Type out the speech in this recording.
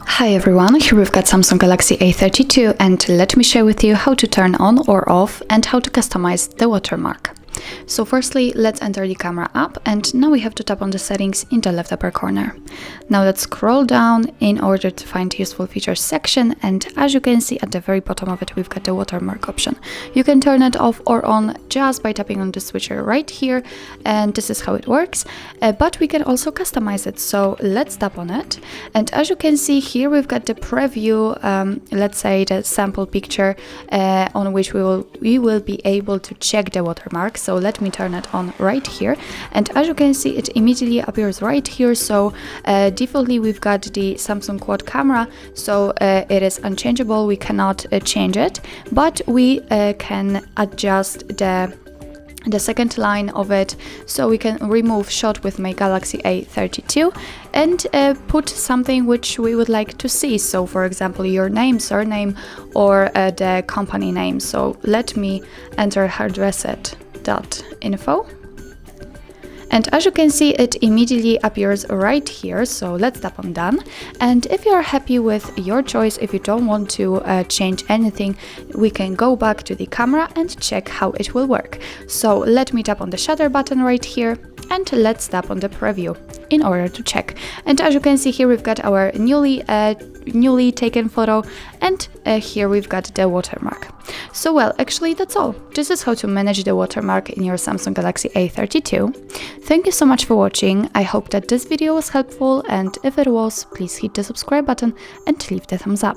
Hi everyone, here we've got Samsung Galaxy A32 and let me share with you how to turn on or off and how to customize the watermark. So firstly, let's enter the camera app and now we have to tap on the settings in the left upper corner. Now let's scroll down in order to find useful features section, and as you can see at the very bottom of it we've got the watermark option. You can turn it off or on just by tapping on the switcher right here, and this is how it works, but we can also customize it. So let's tap on it, and as you can see here we've got the preview, let's say the sample picture on which we will be able to check the watermark. So let me turn it on right here, and as you can see it immediately appears right here. So defaultly we've got the Samsung quad camera, so it is unchangeable, we cannot change it, but we can adjust the second line of it. So we can remove shot with my Galaxy A32 and put something which we would like to see. So for example your name, surname, or the company name. So let me enter HardReset.Info. And as you can see it immediately appears right here. So let's tap on done, and if you are happy with your choice, if you don't want to change anything, we can go back to the camera and check how it will work. So let me tap on the shutter button right here and let's tap on the preview in order to check. And as you can see here we've got our newly taken photo, and here we've got the watermark. So well, actually that's all. This is how to manage the watermark in your Samsung Galaxy A32. Thank you so much for watching. I hope that this video was helpful, and if it was, please hit the subscribe button and leave the thumbs up.